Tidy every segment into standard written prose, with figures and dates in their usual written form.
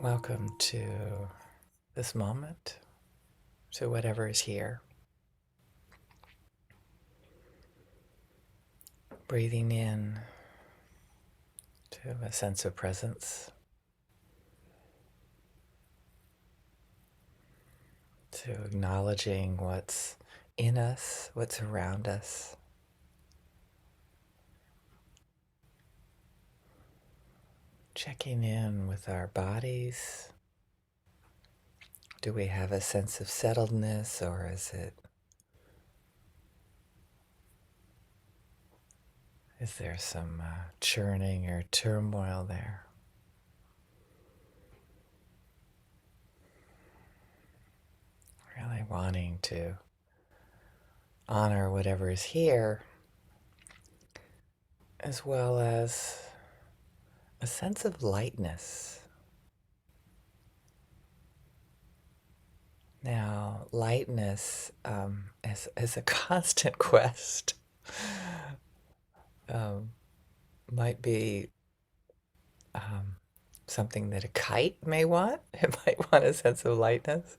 Welcome to this moment, to whatever is here. Breathing in to a sense of presence, to acknowledging what's in us, what's around us. Checking in with our bodies. Do we have a sense of settledness, or is there some churning or turmoil there? Really wanting to honor whatever is here, as well as a sense of lightness. Now, lightness is a constant quest. Um, might be something that a kite may want. It might want a sense of lightness.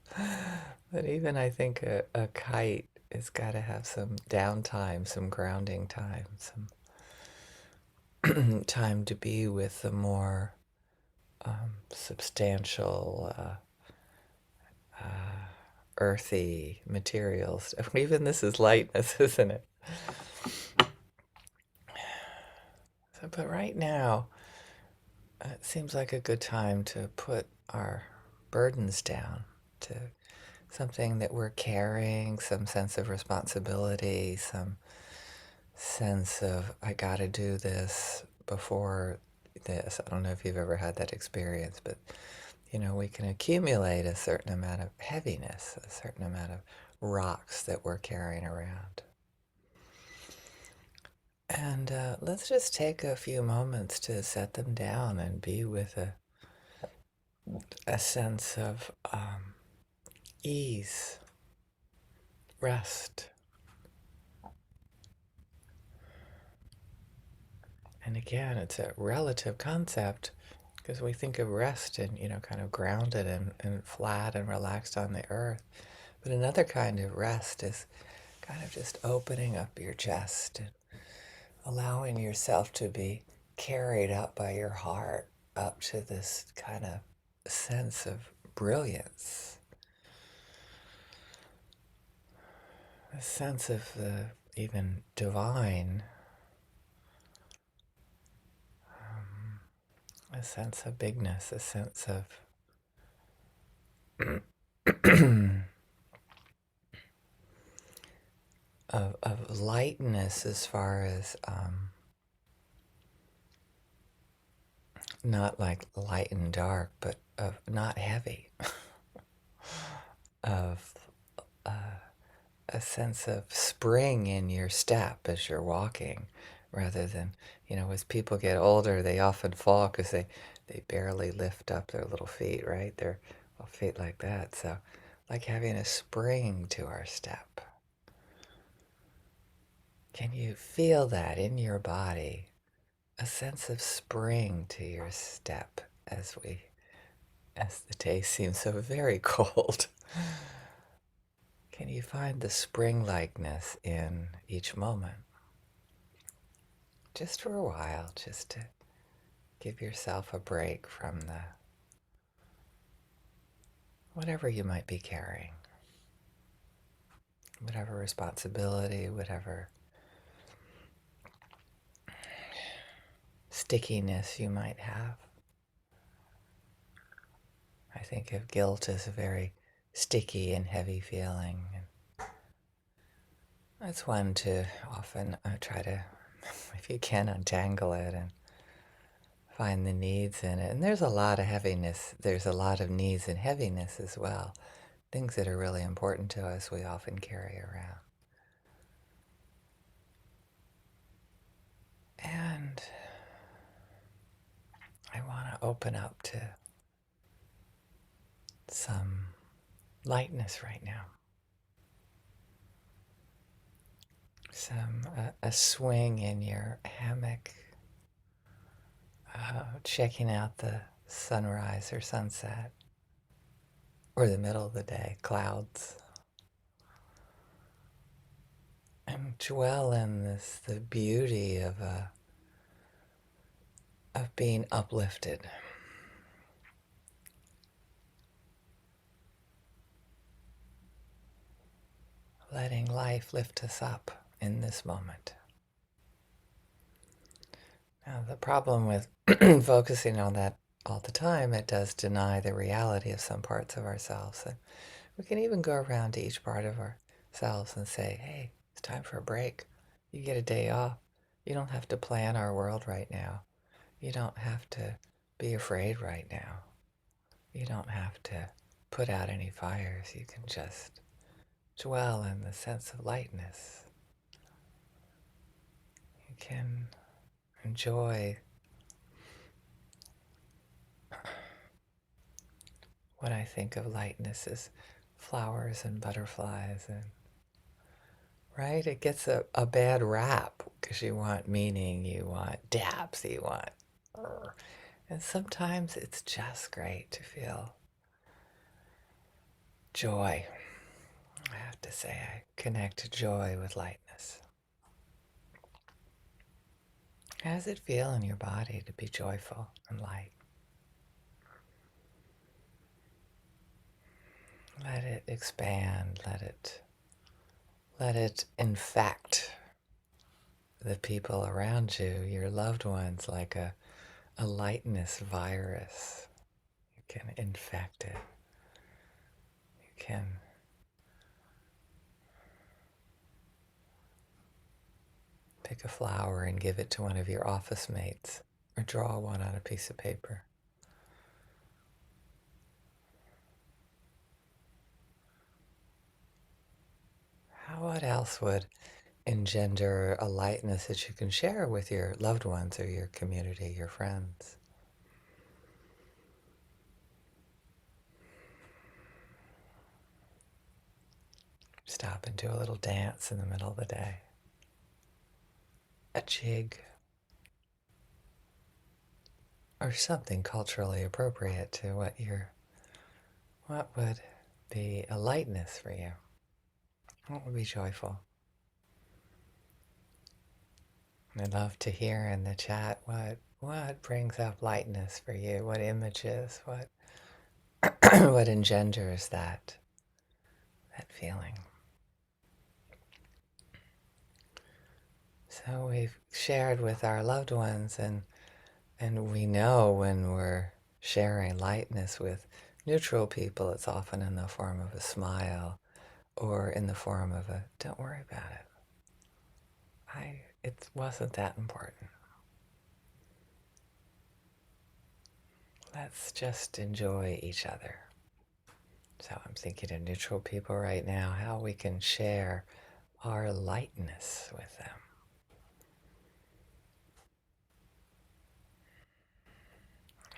But even I think a kite has got to have some downtime, some grounding time, some time to be with the more substantial, earthy materials. Even this is lightness, isn't it? So, but right now, it seems like a good time to put our burdens down to something that we're carrying, some sense of responsibility, some sense of, I gotta do this before this. I don't know if you've ever had that experience, but we can accumulate a certain amount of heaviness, a certain amount of rocks that we're carrying around. And let's just take a few moments to set them down and be with a sense of ease, rest. And again, it's a relative concept because we think of rest and, kind of grounded and flat and relaxed on the earth. But another kind of rest is kind of just opening up your chest and allowing yourself to be carried up by your heart up to this kind of sense of brilliance, a sense of the even divine, a sense of bigness, a sense of of lightness, as far as not like light and dark, but of not heavy, of a sense of spring in your step as you're walking, rather than, as people get older, they often fall because they barely lift up their little feet, right? Their little feet like that. So, like having a spring to our step. Can you feel that in your body? A sense of spring to your step as the day seems so very cold. Can you find the spring-likeness in each moment? Just for a while, just to give yourself a break from the whatever you might be carrying, whatever responsibility, whatever stickiness you might have. I think of guilt as a very sticky and heavy feeling. And that's one to often try to, if you can, untangle it and find the needs in it. And there's a lot of heaviness. There's a lot of needs and heaviness as well. Things that are really important to us we often carry around. And I want to open up to some lightness right now. A swing in your hammock, checking out the sunrise or sunset, or the middle of the day, clouds. And dwell in this, the beauty of being uplifted. Letting life lift us up in this moment. Now, the problem with focusing on that all the time, it does deny the reality of some parts of ourselves. And we can even go around to each part of ourselves and say, hey, it's time for a break. You get a day off. You don't have to plan our world right now. You don't have to be afraid right now. You don't have to put out any fires. You can just dwell in the sense of lightness. You can enjoy what I think of lightness as flowers and butterflies, and right, it gets a bad rap because you want meaning, you want depth, you want and sometimes it's just great to feel joy. I have to say, I connect joy with lightness. How does it feel in your body to be joyful and light? Let it expand, let it infect the people around you, your loved ones, like a lightness virus. You can infect it. You can pick a flower and give it to one of your office mates, or draw one on a piece of paper. What else would engender a lightness that you can share with your loved ones or your community, your friends? Stop and do a little dance in the middle of the day. A jig. Or something culturally appropriate to what would be a lightness for you? What would be joyful? I'd love to hear in the chat what brings up lightness for you, what images, what what engenders that feeling. So we've shared with our loved ones, and we know when we're sharing lightness with neutral people, it's often in the form of a smile or in the form of a, don't worry about it. It wasn't that important. Let's just enjoy each other. So I'm thinking of neutral people right now, how we can share our lightness with them.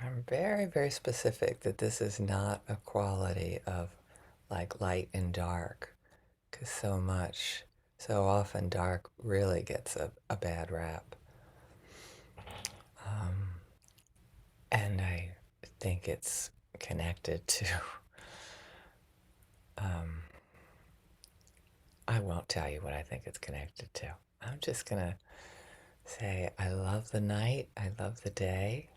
I'm very, very specific that this is not a quality of like light and dark, because so often dark really gets a bad rap. And I think it's connected to, I won't tell you what I think it's connected to. I'm just going to say, I love the night, I love the day,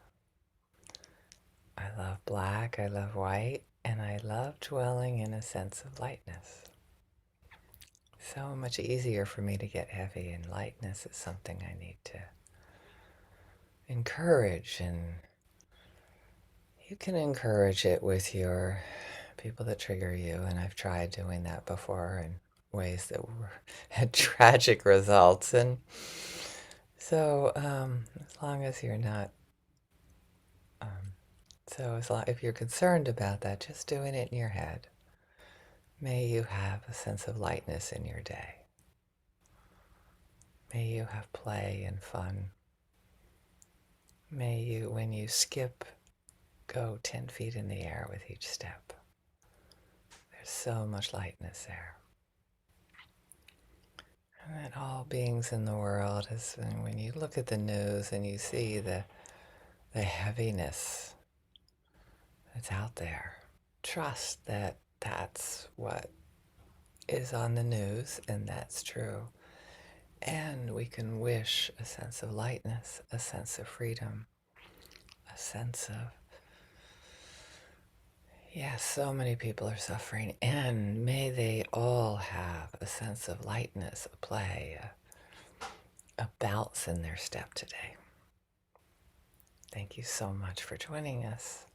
I love black, I love white, and I love dwelling in a sense of lightness. So much easier for me to get heavy, and lightness is something I need to encourage. And you can encourage it with your people that trigger you, and I've tried doing that before in ways that had tragic results. And so as long as you're not if you're concerned about that, just doing it in your head. May you have a sense of lightness in your day. May you have play and fun. May you, when you skip, go 10 feet in the air with each step. There's so much lightness there. And that all beings in the world, when you look at the news and you see the heaviness that's out there. Trust that that's what is on the news and that's true. And we can wish a sense of lightness, a sense of freedom, a sense of, yeah, so many people are suffering, and may they all have a sense of lightness, a play, a bounce in their step today. Thank you so much for joining us.